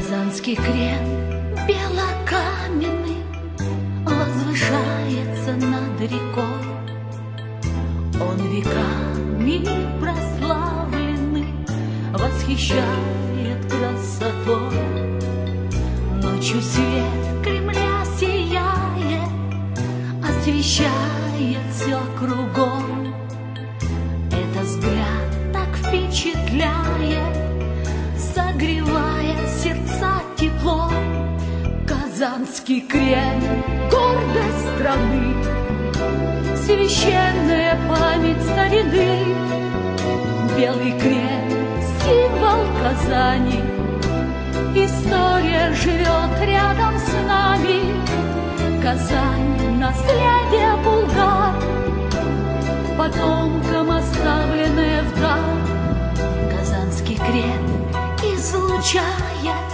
Казанский Крем белокаменный возвышается над рекой. Он веками прославленный восхищает красотой. Ночью свет Кремля сияет, освещает все кругом. Этот взгляд так впечатляет, согревая сердца теплом. Казанский Крем — гордость страны, священная память старины. Белый Крем — символ Казани, история живет рядом с нами. Казань — наследие булгар, потомкам оставленное в дар. Казанский Крем излучает